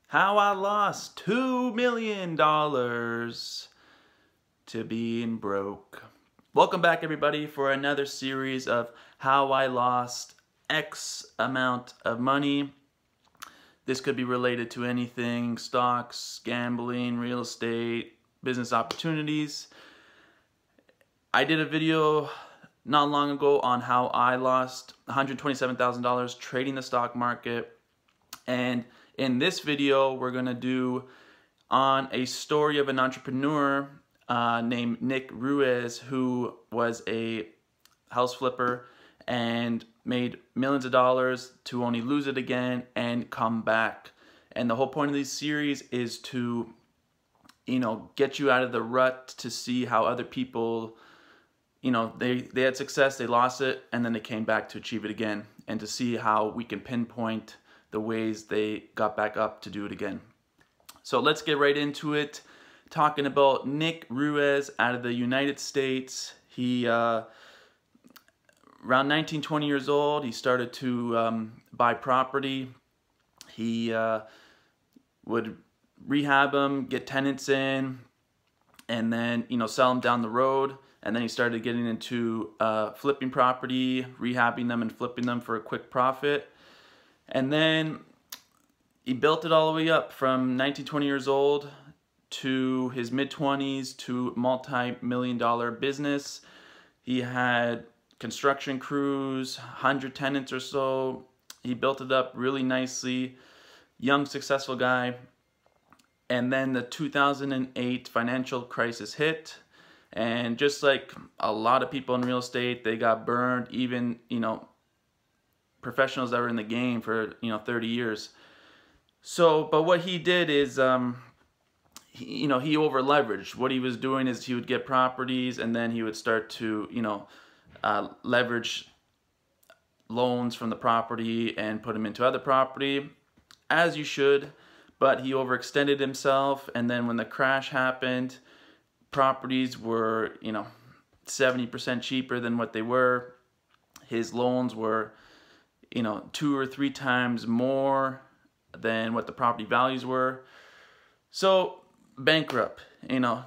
How I lost $2 million to being broke. Welcome back, everybody, for another series of how I lost X amount of money. This could be related to anything: stocks, gambling, real estate, business opportunities. I did a video not long ago on how I lost $127,000 trading the stock market, and in this video we're gonna do on a story of an entrepreneur named Nick Ruiz, who was a house flipper and made millions of dollars to only lose it again and come back. And the whole point of this series is to, get you out of the rut, to see how other people, they had success, they lost it, and then they came back to achieve it again, and to see how we can pinpoint the ways they got back up to do it again. So let's get right into it, talking about Nick Ruiz out of the United States. He, around 19, 20 years old, he started to buy property. He would rehab them, get tenants in, and then, sell them down the road. And then he started getting into flipping property, rehabbing them and flipping them for a quick profit. And then he built it all the way up from 19, 20 years old to his mid-20s to multi-million-dollar business. He had construction crews, 100 tenants or so. He built it up really nicely. Young, successful guy. And then the 2008 financial crisis hit. And just like a lot of people in real estate, they got burned. Even, professionals that were in the game for 30 years. So, but what he did is he over leveraged. What he was doing is he would get properties, and then he would start to leverage loans from the property and put them into other property, as you should. But he overextended himself, and then when the crash happened, properties were 70% cheaper than what they were. His loans were 2 or 3 times more than what the property values were. So bankrupt,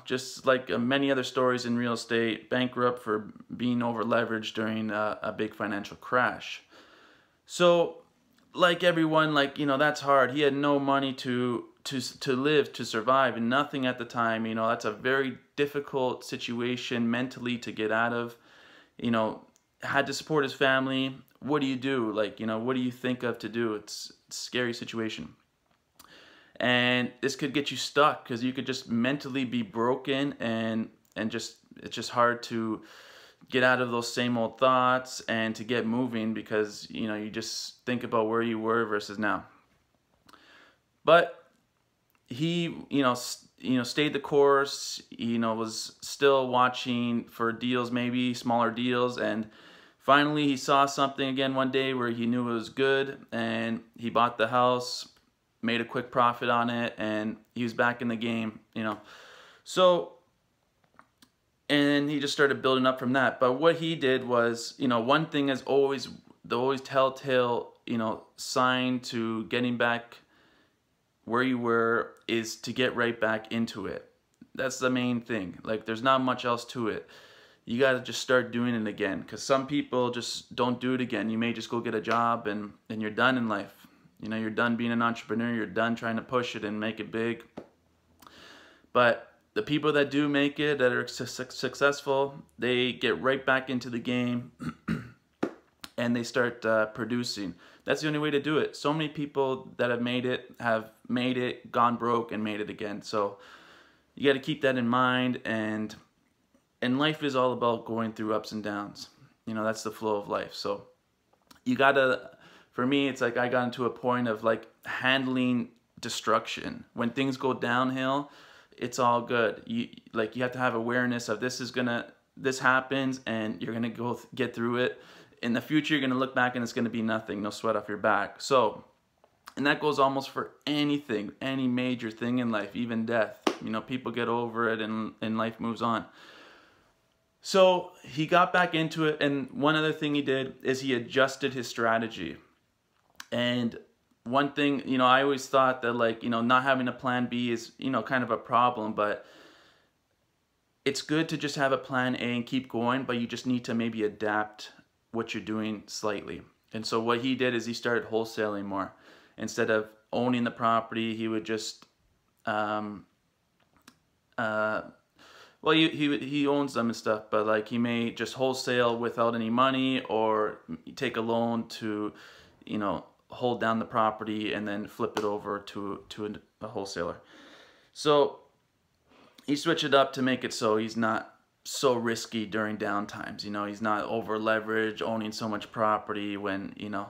just like many other stories in real estate, bankrupt for being over leveraged during a big financial crash. So like everyone, that's hard. He had no money to live, to survive, and nothing at the time. That's a very difficult situation mentally to get out of. Had to support his family. What do you do? What do you think of to do? It's a scary situation. And this could get you stuck, because you could just mentally be broken, and it's just hard to get out of those same old thoughts and to get moving, because you just think about where you were versus now. But he stayed the course. Was still watching for deals, maybe smaller deals, and finally he saw something again one day where he knew it was good, and he bought the house, made a quick profit on it, and he was back in the game. So, and he just started building up from that. But what he did was, one thing is always the telltale sign to getting back where you were is to get right back into it. That's the main thing. There's not much else to it. You got to just start doing it again, because some people just don't do it again. You may just go get a job and you're done in life. You're done being an entrepreneur. You're done trying to push it and make it big. But the people that do make it, that are successful, they get right back into the game and they start producing. That's the only way to do it. So many people that have made it, gone broke, and made it again. So you got to keep that in mind. And life is all about going through ups and downs. That's the flow of life. So you got to, for me, it's like I got into a point of handling destruction. When things go downhill, it's all good. You have to have awareness of this happens, and you're gonna get through it. In the future, you're gonna look back and it's gonna be nothing, no sweat off your back. So, and that goes almost for anything, any major thing in life, even death. People get over it, and life moves on. So he got back into it, and one other thing he did is he adjusted his strategy. And one thing, you know, I always thought that, like, you know, not having a plan B is, you know, kind of a problem, but it's good to just have a plan A and keep going, but you just need to maybe adapt what you're doing slightly. And so what he did is he started wholesaling more. Instead of owning the property, he would just, well, he owns them and stuff, but like he may just wholesale without any money, or take a loan to, you know, hold down the property and then flip it over to a wholesaler. So he switched it up to make it so he's not so risky during downtimes. You know, he's not over leveraged, owning so much property. When, you know,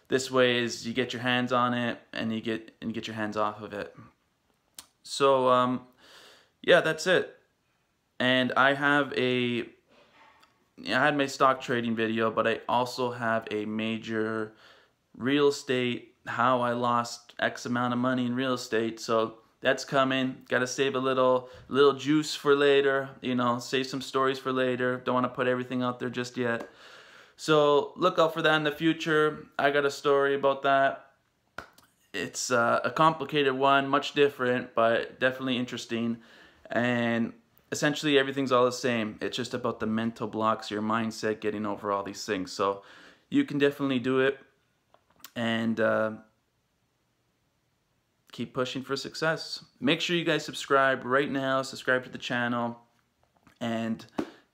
this way is you get your hands on it and you get your hands off of it. So yeah, that's it. And I had my stock trading video, but I also have a major real estate, how I lost X amount of money in real estate. So that's coming. Got to save a little juice for later, you know, save some stories for later. Don't want to put everything out there just yet. So look out for that in the future. I got a story about that. It's a complicated one, much different, but definitely interesting. And essentially everything's all the same. It's just about the mental blocks, your mindset, getting over all these things. So you can definitely do it, and keep pushing for success. Make sure you guys subscribe right now. Subscribe to the channel and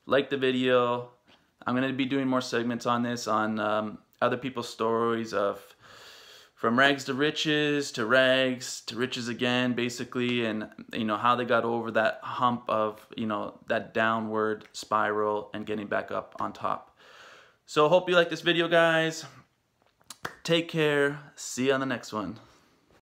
like the video. I'm going to be doing more segments on this, on other people's stories of from rags to riches, to rags to riches again, basically, and, you know, how they got over that hump of, you know, that downward spiral and getting back up on top. So hope you like this video, guys. Take care. See you on the next one.